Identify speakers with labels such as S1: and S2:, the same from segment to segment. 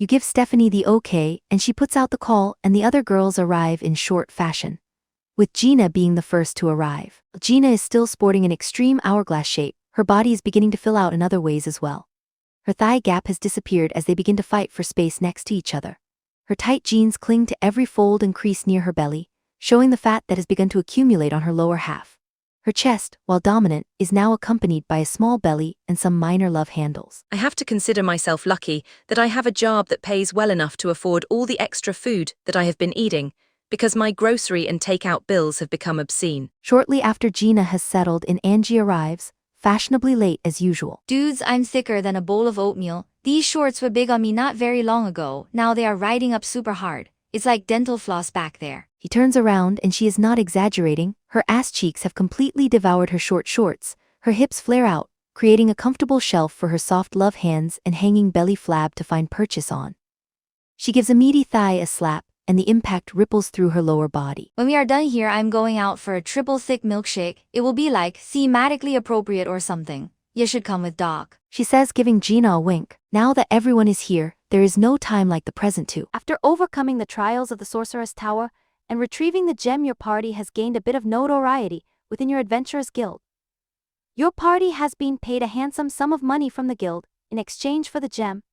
S1: You give Stephanie the okay, and she puts out the call, and the other girls arrive in short fashion, with Gina being the first to arrive. Gina is still sporting an extreme hourglass shape. Her body is beginning to fill out in other ways as well. Her thigh gap has disappeared as they begin to fight for space next to each other. Her tight jeans cling to every fold and crease near her belly, showing the fat that has begun to accumulate on her lower half. Her chest, while dominant, is now accompanied by a small belly and some minor love handles.
S2: I have to consider myself lucky that I have a job that pays well enough to afford all the extra food that I have been eating, because my grocery and takeout bills have become obscene.
S1: Shortly after Gina has settled in, Angie arrives, fashionably late as usual.
S3: Dudes, I'm thicker than a bowl of oatmeal. These shorts were big on me not very long ago. Now they are riding up super hard. It's like dental floss back there.
S1: He turns around and she is not exaggerating. Her ass cheeks have completely devoured her short shorts. Her hips flare out, creating a comfortable shelf for her soft love hands and hanging belly flab to find purchase on. She gives a meaty thigh a slap, and the impact ripples through her lower body.
S3: When we are done here, I'm going out for a triple thick milkshake. It will be like thematically appropriate or something. You should come with Doc,
S1: she says, giving Gina a wink. Now that everyone is here, there is no time like the present to. After overcoming the trials of the Sorceress Tower and retrieving the gem, your party has gained a bit of notoriety within your adventurers guild. Your party has been paid a handsome sum of money from the guild in exchange for the gem,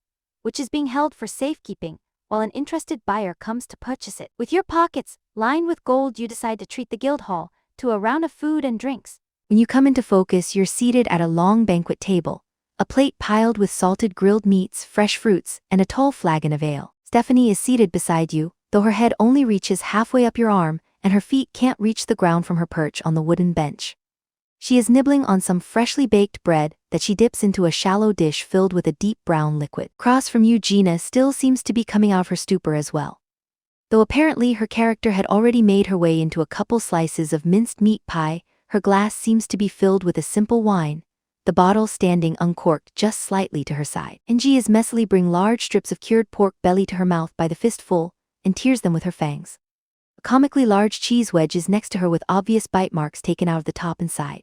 S1: which is being held for safekeeping, while an interested buyer comes to purchase it. With your pockets lined with gold, you decide to treat the guild hall to a round of food and drinks. When you come into focus, you're seated at a long banquet table, a plate piled with salted grilled meats, fresh fruits, and a tall flagon of ale. Stephanie is seated beside you, though her head only reaches halfway up your arm, and her feet can't reach the ground from her perch on the wooden bench. She is nibbling on some freshly baked bread that she dips into a shallow dish filled with a deep brown liquid. Across from you, Gina still seems to be coming out of her stupor as well. Though apparently her character had already made her way into a couple slices of minced meat pie, her glass seems to be filled with a simple wine, the bottle standing uncorked just slightly to her side. Angie is messily bringing large strips of cured pork belly to her mouth by the fistful, and tears them with her fangs. A comically large cheese wedge is next to her with obvious bite marks taken out of the top and side.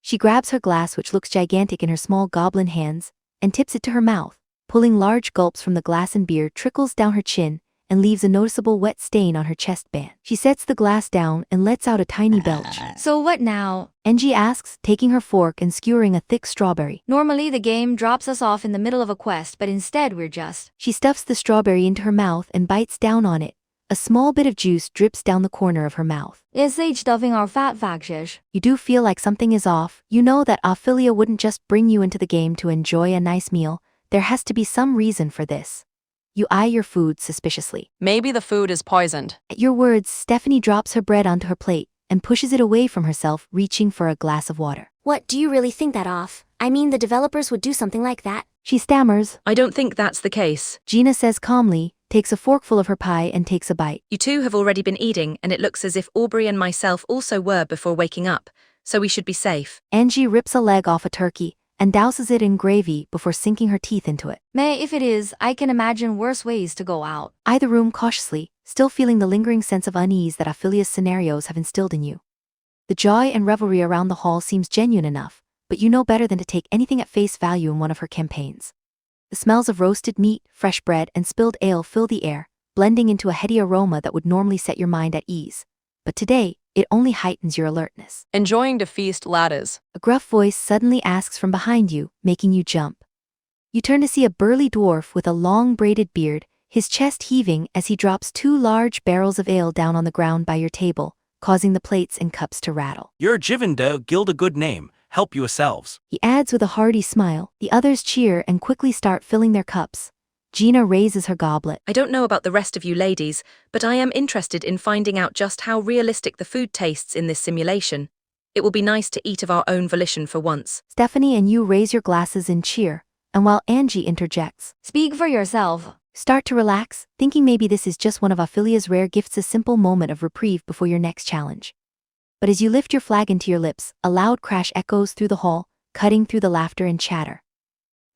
S1: She grabs her glass, which looks gigantic in her small goblin hands, and tips it to her mouth, pulling large gulps from the glass, and beer trickles down her chin and leaves a noticeable wet stain on her chest band. She sets the glass down and lets out a tiny belch.
S3: So what now?
S1: Angie asks, taking her fork and skewering a thick strawberry.
S3: Normally the game drops us off in the middle of a quest, but instead we're just...
S1: She stuffs the strawberry into her mouth and bites down on it. A small bit of juice drips down the corner of her mouth.
S3: Is stuffing our fat factious?
S1: You do feel like something is off. You know that Ophelia wouldn't just bring you into the game to enjoy a nice meal. There has to be some reason for this. You eye your food suspiciously.
S4: Maybe the food is poisoned.
S1: At your words, Stephanie drops her bread onto her plate and pushes it away from herself, reaching for a glass of water.
S5: What, do you really think that off? I mean, the developers would do something like that?
S1: She stammers.
S2: I don't think that's the case.
S1: Gina says calmly, takes a forkful of her pie and takes a bite.
S2: You two have already been eating, and it looks as if Aubery and myself also were before waking up, so we should be safe.
S1: Angie rips a leg off a turkey and douses it in gravy before sinking her teeth into it.
S3: May, if it is, I can imagine worse ways to go out.
S1: Eye the room cautiously, still feeling the lingering sense of unease that Ophelia's scenarios have instilled in you. The joy and revelry around the hall seems genuine enough, but you know better than to take anything at face value in one of her campaigns. The smells of roasted meat, fresh bread, and spilled ale fill the air, blending into a heady aroma that would normally set your mind at ease. But today, it only heightens your alertness.
S4: Enjoying the feast, laddies.
S1: A gruff voice suddenly asks from behind you, making you jump. You turn to see a burly dwarf with a long braided beard, his chest heaving as he drops 2 large barrels of ale down on the ground by your table, causing the plates and cups to rattle.
S6: You're Jivinda, guild a good name. Help yourselves.
S1: He adds with a hearty smile. The others cheer and quickly start filling their cups. Gina raises her goblet.
S2: I don't know about the rest of you ladies, but I am interested in finding out just how realistic the food tastes in this simulation. It will be nice to eat of our own volition for once.
S1: Stephanie and you raise your glasses in cheer, and while Angie interjects,
S3: Speak for yourself.
S1: Start to relax, thinking maybe this is just one of Ophelia's rare gifts, a simple moment of reprieve before your next challenge. But as you lift your flagon to your lips, a loud crash echoes through the hall, cutting through the laughter and chatter.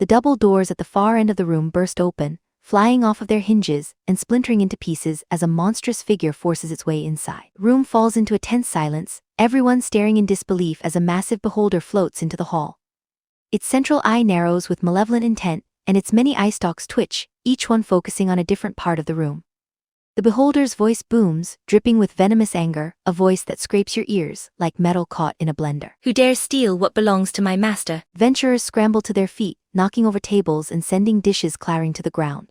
S1: The double doors at the far end of the room burst open, flying off of their hinges and splintering into pieces as a monstrous figure forces its way inside. The room falls into a tense silence, everyone staring in disbelief as a massive beholder floats into the hall. Its central eye narrows with malevolent intent, and its many eye stalks twitch, each one focusing on a different part of the room. The beholder's voice booms, dripping with venomous anger, a voice that scrapes your ears like metal caught in a blender.
S5: Who dares steal what belongs to my master?
S1: Adventurers scramble to their feet, knocking over tables and sending dishes clattering to the ground.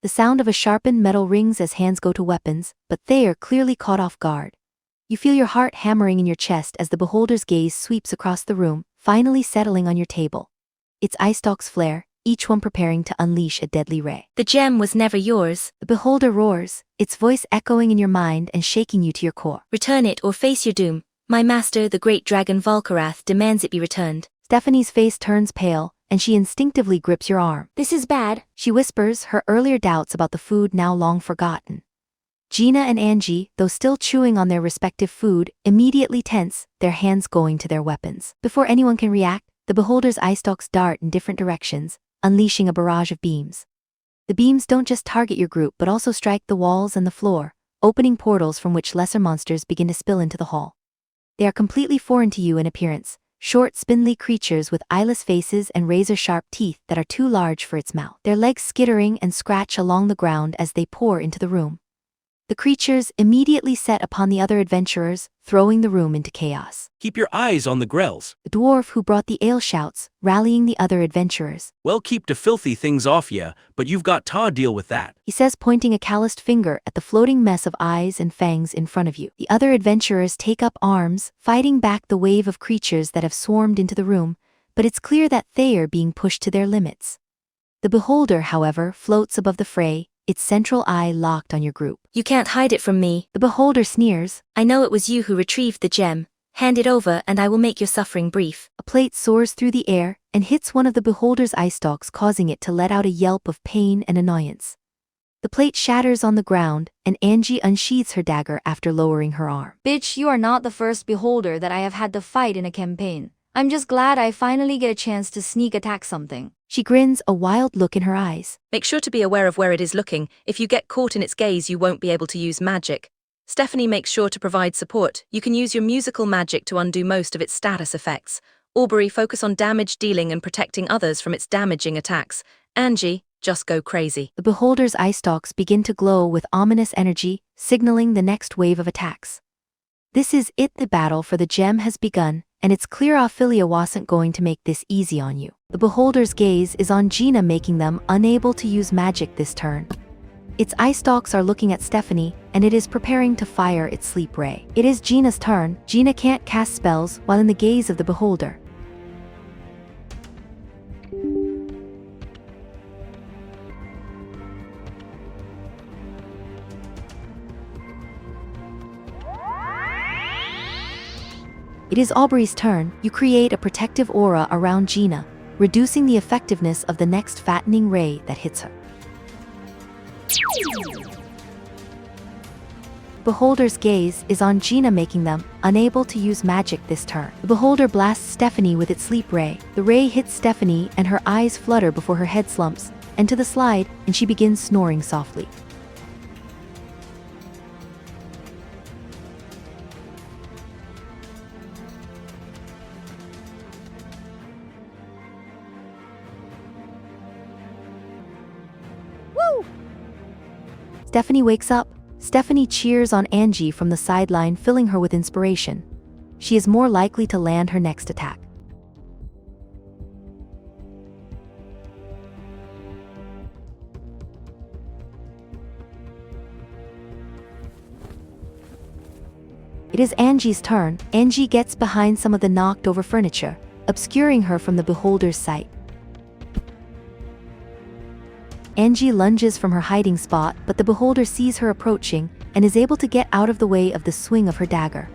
S1: The sound of a sharpened metal rings as hands go to weapons, but they are clearly caught off guard. You feel your heart hammering in your chest as the beholder's gaze sweeps across the room, finally settling on your table. Its eye stalks flare, each one preparing to unleash a deadly ray.
S5: The gem was never yours.
S1: The beholder roars, its voice echoing in your mind and shaking you to your core.
S5: Return it or face your doom. My master, the great dragon Valkarath, demands it be returned.
S1: Stephanie's face turns pale, and she instinctively grips your arm.
S5: This is bad.
S1: She whispers, her earlier doubts about the food now long forgotten. Gina and Angie, though still chewing on their respective food, immediately tense, their hands going to their weapons. Before anyone can react, the beholder's eye stalks dart in different directions, unleashing a barrage of beams. The beams don't just target your group but also strike the walls and the floor, opening portals from which lesser monsters begin to spill into the hall. They are completely foreign to you in appearance, short, spindly creatures with eyeless faces and razor-sharp teeth that are too large for its mouth. Their legs skittering and scratch along the ground as they pour into the room. The creatures immediately set upon the other adventurers, throwing the room into chaos.
S6: Keep your eyes on the grills.
S1: The dwarf who brought the ale shouts, rallying the other adventurers.
S6: Well, keep the filthy things off ya, but you've got to deal with that.
S1: He says, pointing a calloused finger at the floating mess of eyes and fangs in front of you. The other adventurers take up arms, fighting back the wave of creatures that have swarmed into the room, but it's clear that they are being pushed to their limits. The beholder, however, floats above the fray, its central eye locked on your group.
S5: You can't hide it from me.
S1: The beholder sneers.
S5: I know it was you who retrieved the gem. Hand it over and I will make your suffering brief.
S1: A plate soars through the air and hits one of the beholder's eye stalks, causing it to let out a yelp of pain and annoyance. The plate shatters on the ground, and Angie unsheathes her dagger after lowering her arm.
S3: Bitch, you are not the first beholder that I have had to fight in a campaign. I'm just glad I finally get a chance to sneak attack something.
S1: She grins, a wild look in her eyes.
S2: Make sure to be aware of where it is looking. If you get caught in its gaze, you won't be able to use magic. Stephanie makes sure to provide support. You can use your musical magic to undo most of its status effects. Aubery, focus on damage dealing and protecting others from its damaging attacks. Angie, just go crazy.
S1: The beholder's eye stalks begin to glow with ominous energy, signaling the next wave of attacks. This is it, the battle for the gem has begun, and it's clear Ophelia wasn't going to make this easy on you. The beholder's gaze is on Gina, making them unable to use magic this turn. Its eye stalks are looking at Stephanie, and it is preparing to fire its sleep ray. It is Gina's turn. Gina can't cast spells while in the gaze of the beholder. It is Aubery's turn. You create a protective aura around Gina, reducing the effectiveness of the next fattening ray that hits her. Beholder's gaze is on Gina, making them unable to use magic this turn. The beholder blasts Stephanie with its sleep ray. The ray hits Stephanie and her eyes flutter before her head slumps, and to the slide, and she begins snoring softly. Stephanie wakes up. Stephanie cheers on Angie from the sideline, filling her with inspiration. She is more likely to land her next attack. It is Angie's turn. Angie gets behind some of the knocked over furniture, obscuring her from the beholder's sight. Angie lunges from her hiding spot, but the beholder sees her approaching and is able to get out of the way of the swing of her dagger.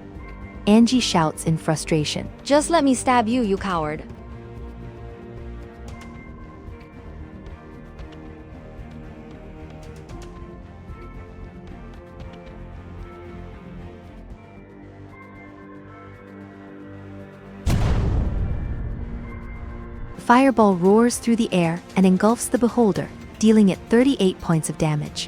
S1: Angie shouts in frustration.
S3: Just let me stab you, you coward.
S1: The fireball roars through the air and engulfs the beholder, dealing it 38 points of damage.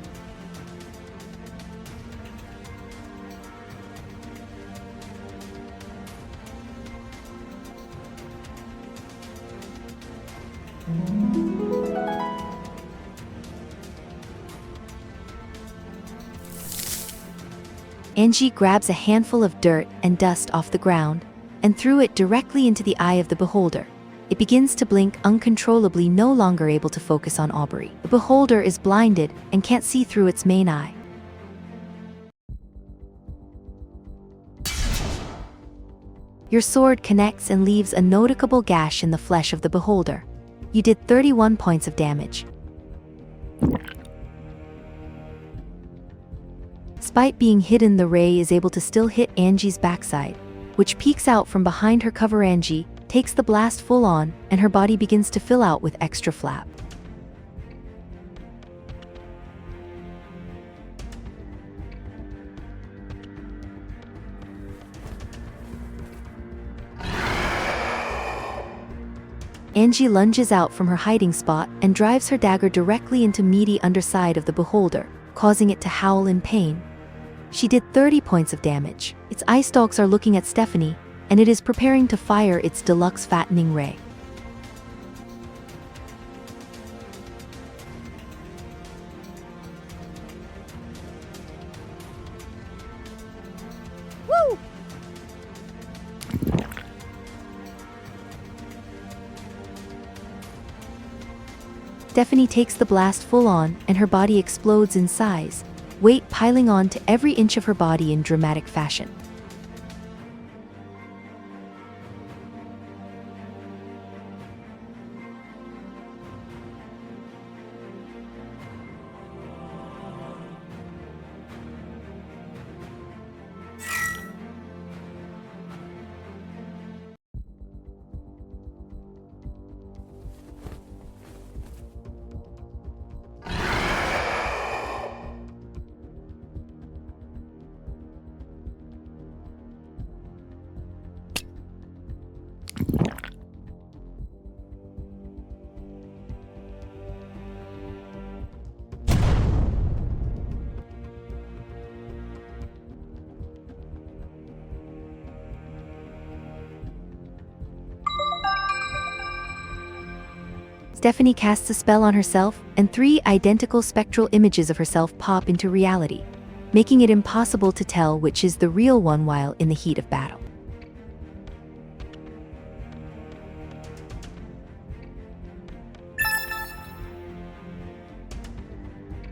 S1: Angie grabs a handful of dirt and dust off the ground and threw it directly into the eye of the beholder. It begins to blink uncontrollably, no longer able to focus on Aubery. The beholder is blinded and can't see through its main eye. Your sword connects and leaves a noticeable gash in the flesh of the beholder. You did 31 points of damage. Despite being hidden, the ray is able to still hit Angie's backside, which peeks out from behind her cover. Angie takes the blast full on, and her body begins to fill out with extra flap. Angie lunges out from her hiding spot and drives her dagger directly into meaty underside of the beholder, causing it to howl in pain. She did 30 points of damage. Its eye stalks are looking at Stephanie, and it is preparing to fire its deluxe fattening ray. Woo! Stephanie takes the blast full on, and her body explodes in size, weight piling on to every inch of her body in dramatic fashion. Stephanie casts a spell on herself, and 3 identical spectral images of herself pop into reality, making it impossible to tell which is the real one while in the heat of battle.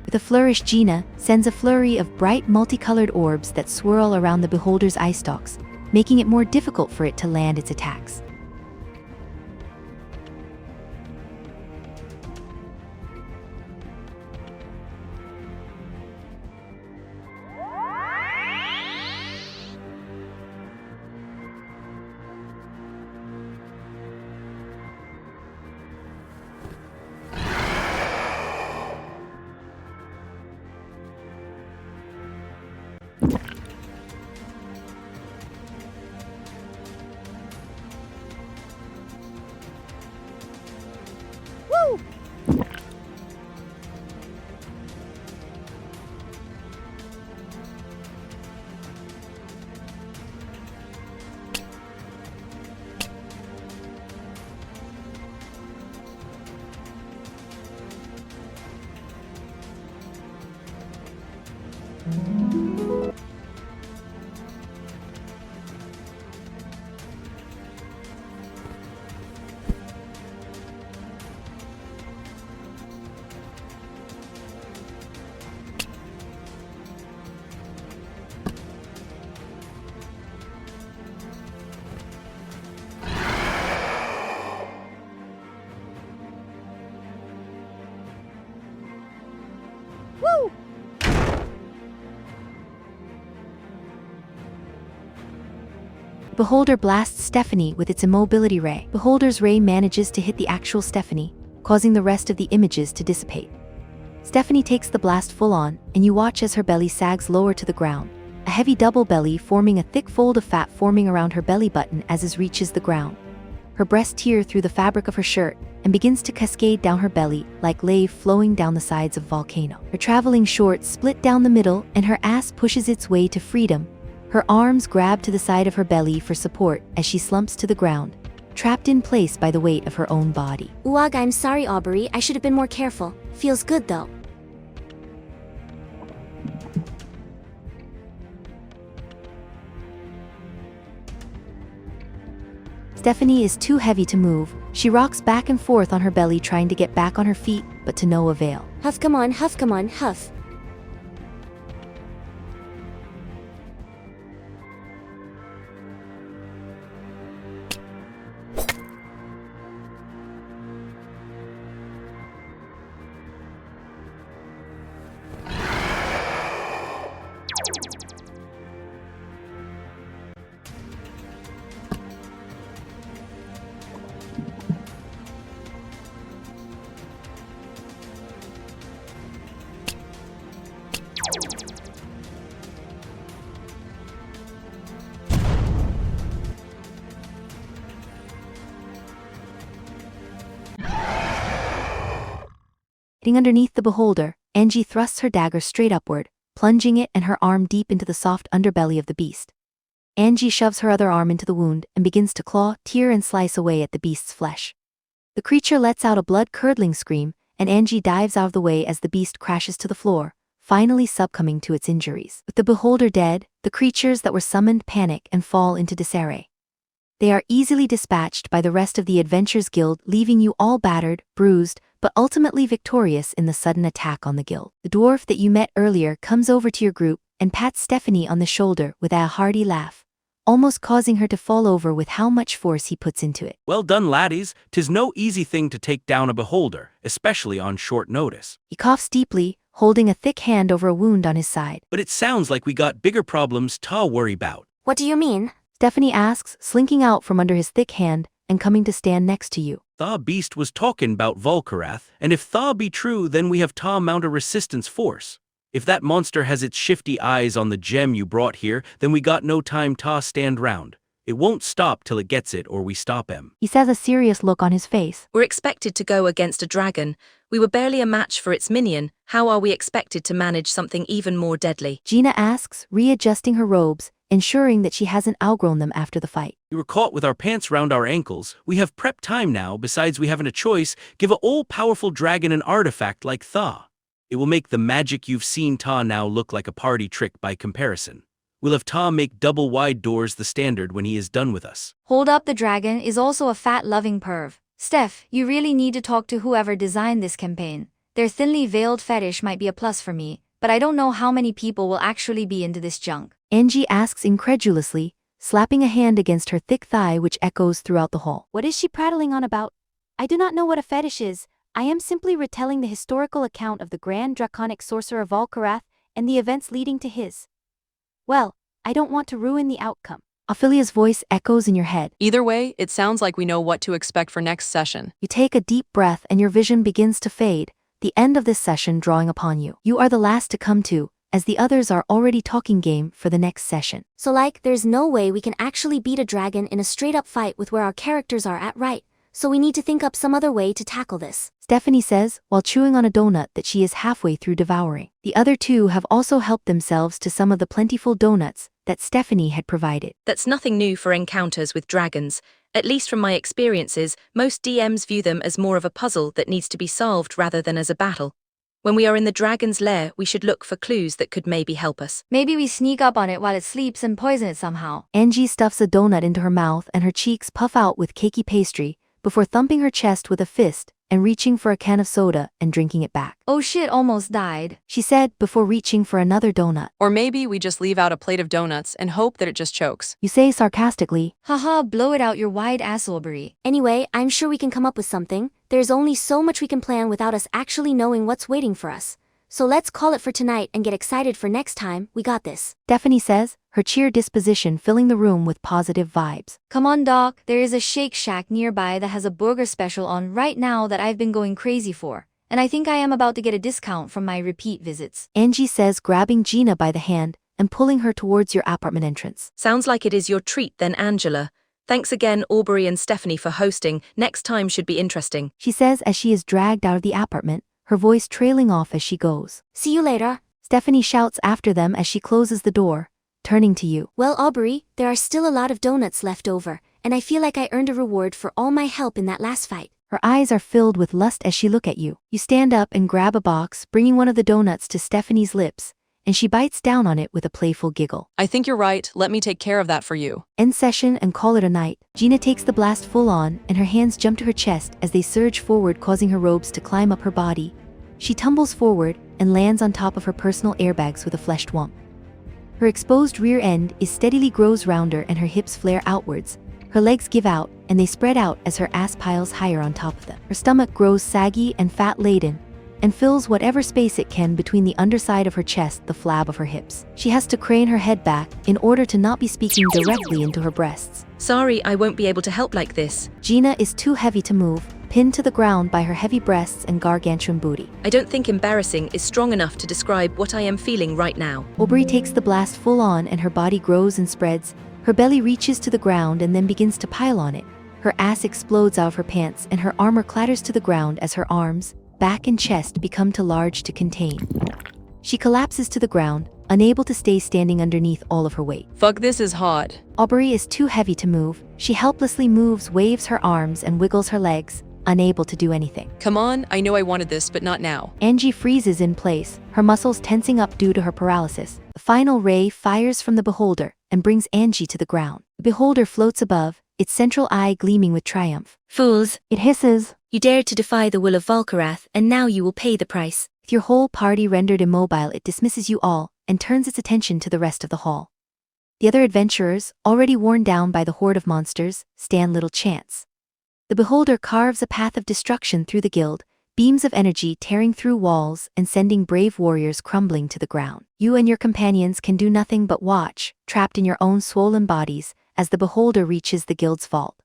S1: With a flourish, Gina sends a flurry of bright multicolored orbs that swirl around the beholder's eye stalks, making it more difficult for it to land its attacks. Beholder blasts Stephanie with its immobility ray. Beholder's ray manages to hit the actual Stephanie, causing the rest of the images to dissipate. Stephanie takes the blast full on, and you watch as her belly sags lower to the ground, a heavy double belly forming a thick fold of fat forming around her belly button as it reaches the ground. Her breasts tear through the fabric of her shirt and begins to cascade down her belly like lava flowing down the sides of a volcano. Her traveling shorts split down the middle, and her ass pushes its way to freedom. Her arms grab to the side of her belly for support as she slumps to the ground, trapped in place by the weight of her own body.
S7: Ugh, I'm sorry, Aubery. I should have been more careful. Feels good, though.
S1: Stephanie is too heavy to move. She rocks back and forth on her belly trying to get back on her feet, but to no avail.
S7: Huff, come on, huff.
S1: Hitting underneath the beholder, Angie thrusts her dagger straight upward, plunging it and her arm deep into the soft underbelly of the beast. Angie shoves her other arm into the wound and begins to claw, tear and slice away at the beast's flesh. The creature lets out a blood-curdling scream, and Angie dives out of the way as the beast crashes to the floor, finally succumbing to its injuries. With the beholder dead, the creatures that were summoned panic and fall into disarray. They are easily dispatched by the rest of the Adventurers Guild, leaving you all battered, bruised, but ultimately victorious in the sudden attack on the guild. The dwarf that you met earlier comes over to your group and pats Stephanie on the shoulder with a hearty laugh, almost causing her to fall over with how much force he puts into it.
S6: Well done, laddies. 'Tis no easy thing to take down a beholder, especially on short notice.
S1: He coughs deeply, holding a thick hand over a wound on his side.
S6: But it sounds like we got bigger problems to worry about.
S7: What do you mean?
S1: Stephanie asks, slinking out from under his thick hand and coming to stand next to you.
S6: Tha beast was talking about Volkarath, and if tha be true, then we have ta mount a resistance force. If that monster has its shifty eyes on the gem you brought here, then we got no time ta stand round. It won't stop till it gets it or we stop him.
S1: He says, a serious look on his face.
S2: We're expected to go against a dragon. We were barely a match for its minion. How are we expected to manage something even more deadly?
S1: Gina asks, readjusting her robes, ensuring that she hasn't outgrown them after the fight.
S6: We were caught with our pants round our ankles. We have prep time now, besides we haven't a choice. Give a all-powerful dragon an artifact like tha. It will make the magic you've seen ta now look like a party trick by comparison. We'll have ta make double-wide doors the standard when he is done with us.
S3: Hold up, the dragon is also a fat-loving perv. Steph, you really need to talk to whoever designed this campaign. Their thinly veiled fetish might be a plus for me, but I don't know how many people will actually be into this junk.
S1: Angie asks incredulously, slapping a hand against her thick thigh which echoes throughout the hall.
S8: What is she prattling on about? I do not know what a fetish is. I am simply retelling the historical account of the grand draconic sorcerer Volkarath and the events leading to his. Well, I don't want to ruin the outcome.
S1: Ophelia's voice echoes in your head.
S4: Either way, it sounds like we know what to expect for next session.
S1: You take a deep breath and your vision begins to fade, the end of this session drawing upon you. You are the last to come to, as the others are already talking game for the next session.
S7: So there's no way we can actually beat a dragon in a straight-up fight with where our characters are at, right? So we need to think up some other way to tackle this.
S1: Stephanie says, while chewing on a donut that she is halfway through devouring. The other two have also helped themselves to some of the plentiful donuts that Stephanie had provided.
S2: That's nothing new for encounters with dragons. At least from my experiences, most DMs view them as more of a puzzle that needs to be solved rather than as a battle. When we are in the dragon's lair, we should look for clues that could maybe help us.
S3: Maybe we sneak up on it while it sleeps and poison it somehow.
S1: Angie stuffs a donut into her mouth and her cheeks puff out with cakey pastry, before thumping her chest with a fist and reaching for a can of soda and drinking it back.
S3: Oh shit, almost died,
S1: she said before reaching for another donut.
S4: Or maybe we just leave out a plate of donuts and hope that it just chokes.
S1: You say sarcastically.
S3: Haha, blow it out your wide ass, Aubery.
S7: Anyway, I'm sure we can come up with something. There's only so much we can plan without us actually knowing what's waiting for us. So let's call it for tonight and get excited for next time. We got this.
S1: Stephanie says, her cheer disposition filling the room with positive vibes.
S3: Come on, Doc, there is a Shake Shack nearby that has a burger special on right now that I've been going crazy for. And I think I am about to get a discount from my repeat visits.
S1: Angie says, grabbing Gina by the hand and pulling her towards your apartment entrance.
S2: Sounds like it is your treat then, Angela. Thanks again, Aubery and Stephanie, for hosting. Next time should be interesting.
S1: She says as she is dragged out of the apartment, her voice trailing off as she goes.
S7: See you later.
S1: Stephanie shouts after them as she closes the door, turning to you.
S7: Well, Aubery, there are still a lot of donuts left over, and I feel like I earned a reward for all my help in that last fight.
S1: Her eyes are filled with lust as she look at you. You stand up and grab a box, bringing one of the donuts to Stephanie's lips, and she bites down on it with a playful giggle.
S4: I think you're right, let me take care of that for you.
S1: End session and call it a night. Gina takes the blast full on, and her hands jump to her chest as they surge forward, causing her robes to climb up her body. She tumbles forward and lands on top of her personal airbags with a fleshed wump. Her exposed rear end is steadily grows rounder and her hips flare outwards. Her legs give out, and they spread out as her ass piles higher on top of them. Her stomach grows saggy and fat-laden, and fills whatever space it can between the underside of her chest, the flab of her hips. She has to crane her head back in order to not be speaking directly into her breasts.
S2: Sorry, I won't be able to help like this.
S1: Gina is too heavy to move, pinned to the ground by her heavy breasts and gargantuan booty.
S2: I don't think embarrassing is strong enough to describe what I am feeling right now.
S1: Aubery takes the blast full on and her body grows and spreads. Her belly reaches to the ground and then begins to pile on it. Her ass explodes out of her pants and her armor clatters to the ground as her arms, back and chest become too large to contain. She collapses to the ground, unable to stay standing underneath all of her weight.
S4: Fuck, this is hot.
S1: Aubery is too heavy to move. She helplessly moves, waves her arms and wiggles her legs, unable to do anything.
S4: Come on, I know I wanted this, but not now.
S1: Angie freezes in place, her muscles tensing up due to her paralysis. The final ray fires from the beholder and brings Angie to the ground. The beholder floats above, its central eye gleaming with triumph.
S5: Fools,
S1: It hisses.
S5: you dared to defy the will of Volkarath, and now you will pay the price.
S1: With your whole party rendered immobile, it dismisses you all and turns its attention to the rest of the hall. The other adventurers, already worn down by the horde of monsters, stand little chance. The beholder carves a path of destruction through the guild, beams of energy tearing through walls and sending brave warriors crumbling to the ground. You and your companions can do nothing but watch, trapped in your own swollen bodies, as the beholder reaches the guild's vault.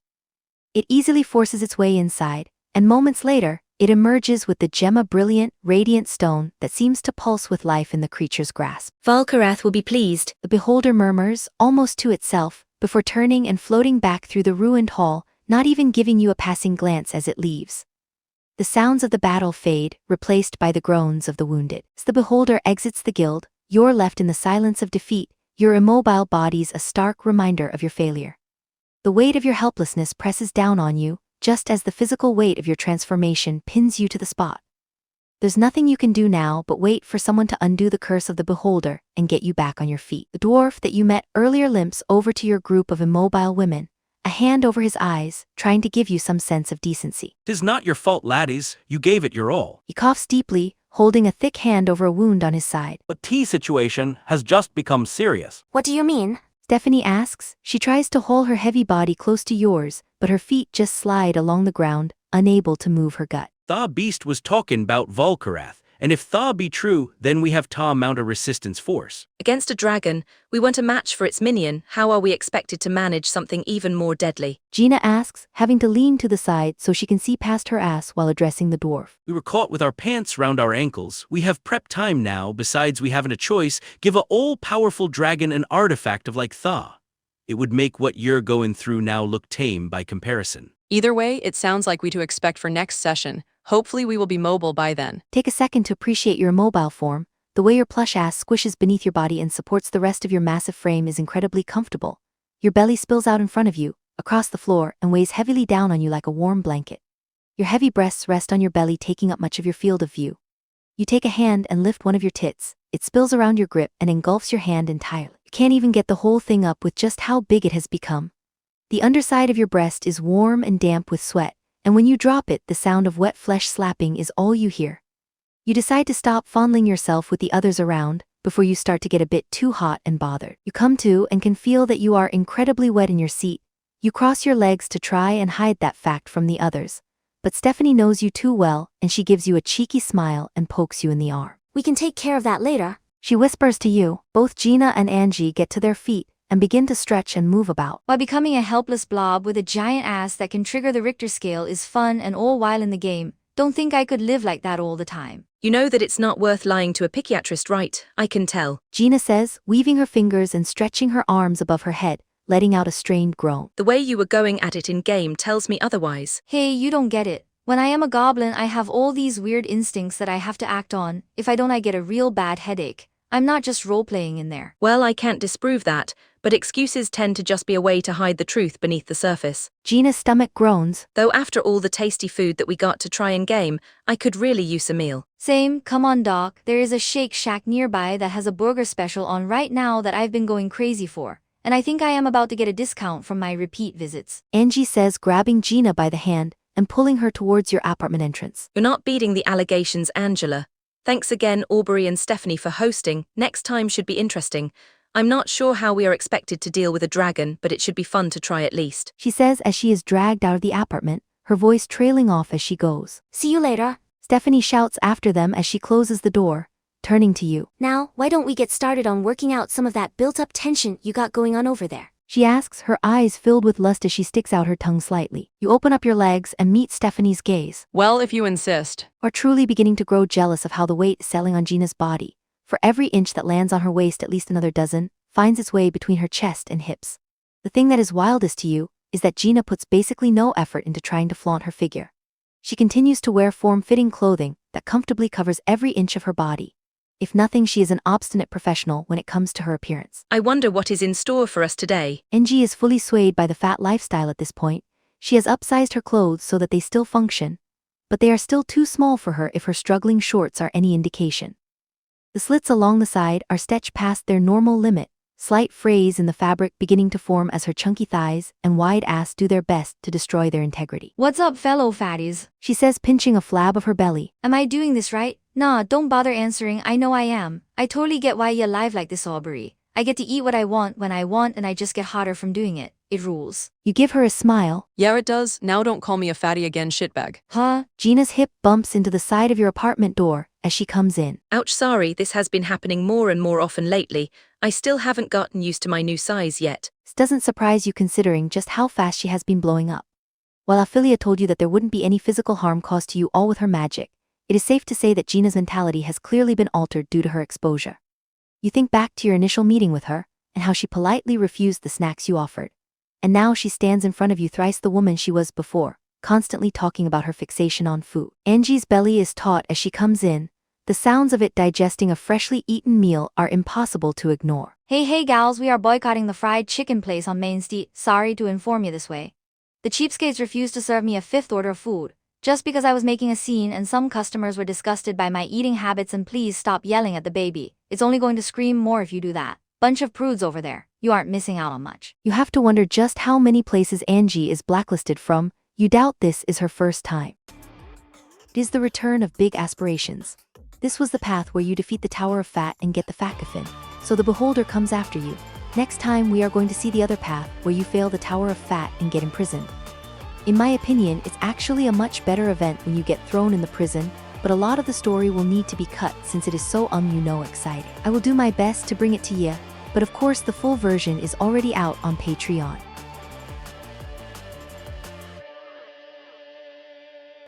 S1: It easily forces its way inside, and moments later, it emerges with the gem, a brilliant, radiant stone that seems to pulse with life in the creature's grasp.
S5: Volkarath will be pleased.
S1: The beholder murmurs, almost to itself, before turning and floating back through the ruined hall, not even giving you a passing glance as it leaves. The sounds of the battle fade, replaced by the groans of the wounded. As the beholder exits the guild, you're left in the silence of defeat, your immobile bodies a stark reminder of your failure. The weight of your helplessness presses down on you, just as the physical weight of your transformation pins you to the spot. There's nothing you can do now but wait for someone to undo the curse of the beholder and get you back on your feet. The dwarf that you met earlier limps over to your group of immobile women, a hand over his eyes, trying to give you some sense of decency.
S6: "'Tis not your fault, laddies. You gave it your all.
S1: He coughs deeply, holding a thick hand over a wound on his side.
S6: But tea situation has just become serious.
S7: What do you mean?
S1: Stephanie asks. She tries to haul her heavy body close to yours, but her feet just slide along the ground, unable to move her gut.
S6: Tha beast was talking about Volkarath, and if Tha be true, then we have Ta mount a resistance force.
S2: Against a dragon, we want a match for its minion. How are we expected to manage something even more deadly?
S1: Gina asks, having to lean to the side so she can see past her ass while addressing the dwarf.
S6: We were caught with our pants round our ankles. We have prep time now, besides we haven't a choice. Give a all-powerful dragon an artifact of like Tha. It would make what you're going through now look tame by comparison.
S4: Either way, it sounds like we to expect for next session. Hopefully we will be mobile by then.
S1: Take a second to appreciate your immobile form. The way your plush ass squishes beneath your body and supports the rest of your massive frame is incredibly comfortable. Your belly spills out in front of you, across the floor, and weighs heavily down on you like a warm blanket. Your heavy breasts rest on your belly, taking up much of your field of view. You take a hand and lift one of your tits. It spills around your grip and engulfs your hand entirely. You can't even get the whole thing up with just how big it has become. The underside of your breast is warm and damp with sweat, and when you drop it, the sound of wet flesh slapping is all you hear. You decide to stop fondling yourself with the others around, before you start to get a bit too hot and bothered. You come to and can feel that you are incredibly wet in your seat. You cross your legs to try and hide that fact from the others. But Stephanie knows you too well, and she gives you a cheeky smile and pokes you in the arm.
S7: We can take care of that later.
S1: She whispers to you. Both Gina and Angie get to their feet and begin to stretch and move about.
S3: While becoming a helpless blob with a giant ass that can trigger the Richter scale is fun and all while in the game, don't think I could live like that all the time.
S2: You know that it's not worth lying to a psychiatrist, right? I can tell.
S1: Gina says, weaving her fingers and stretching her arms above her head, letting out a strained groan.
S2: The way you were going at it in game tells me otherwise.
S3: Hey, you don't get it. When I am a goblin, I have all these weird instincts that I have to act on. If I don't, I get a real bad headache. I'm not just role-playing in there.
S2: Well, I can't disprove that, but excuses tend to just be a way to hide the truth beneath the surface.
S1: Gina's stomach groans.
S2: Though after all the tasty food that we got to try and game, I could really use a meal.
S3: Same, come on Doc, there is a Shake Shack nearby that has a burger special on right now that I've been going crazy for. And I think I am about to get a discount from my repeat visits.
S1: Angie says, grabbing Gina by the hand and pulling her towards your apartment entrance.
S2: You're not beating the allegations, Angela. Thanks again, Aubery and Stephanie, for hosting. Next time should be interesting. I'm not sure how we are expected to deal with a dragon, but it should be fun to try at least.
S1: She says as she is dragged out of the apartment, her voice trailing off as she goes.
S7: See you later.
S1: Stephanie shouts after them as she closes the door, turning to you.
S7: Now, why don't we get started on working out some of that built-up tension you got going on over there?
S1: She asks, her eyes filled with lust as she sticks out her tongue slightly. You open up your legs and meet Stephanie's gaze.
S4: Well, if you insist.
S1: Are truly beginning to grow jealous of how the weight is settling on Gina's body. For every inch that lands on her waist, at least another dozen finds its way between her chest and hips. The thing that is wildest to you is that Gina puts basically no effort into trying to flaunt her figure. She continues to wear form-fitting clothing that comfortably covers every inch of her body. If nothing, she is an obstinate professional when it comes to her appearance.
S2: I wonder what is in store for us today.
S1: Angie is fully swayed by the fat lifestyle at this point. She has upsized her clothes so that they still function, but they are still too small for her if her struggling shorts are any indication. The slits along the side are stretched past their normal limit, slight frays in the fabric beginning to form as her chunky thighs and wide ass do their best to destroy their integrity.
S3: What's up, fellow fatties?
S1: She says, pinching a flab of her belly.
S3: Am I doing this right? Nah, don't bother answering, I know I am. I totally get why you live like this, Aubery. I get to eat what I want when I want and I just get hotter from doing it. It rules.
S1: You give her a smile.
S4: Yeah, it does. Now don't call me a fatty again, shitbag.
S3: Huh?
S1: Gina's hip bumps into the side of your apartment door as she comes in.
S2: Ouch, sorry, this has been happening more and more often lately. I still haven't gotten used to my new size yet.
S1: This doesn't surprise you considering just how fast she has been blowing up. While Ophelia told you that there wouldn't be any physical harm caused to you all with her magic, it is safe to say that Gina's mentality has clearly been altered due to her exposure. You think back to your initial meeting with her, and how she politely refused the snacks you offered. And now she stands in front of you thrice the woman she was before, constantly talking about her fixation on food. Angie's belly is taut as she comes in. The sounds of it digesting a freshly eaten meal are impossible to ignore.
S3: Hey gals, we are boycotting the fried chicken place on Main Street. Sorry to inform you this way. The cheapskates refused to serve me a fifth order of food, just because I was making a scene and some customers were disgusted by my eating habits, and please stop yelling at the baby. It's only going to scream more if you do that. Bunch of prudes over there. You aren't missing out on much.
S1: You have to wonder just how many places Angie is blacklisted from. You doubt this is her first time. It is the return of Big Aspirations. This was the path where you defeat the Tower of Fat and get the Fatcoffin, so the beholder comes after you. Next time we are going to see the other path where you fail the Tower of Fat and get imprisoned. In my opinion, it's actually a much better event when you get thrown in the prison, but a lot of the story will need to be cut since it is so exciting. I will do my best to bring it to you, but of course the full version is already out on Patreon.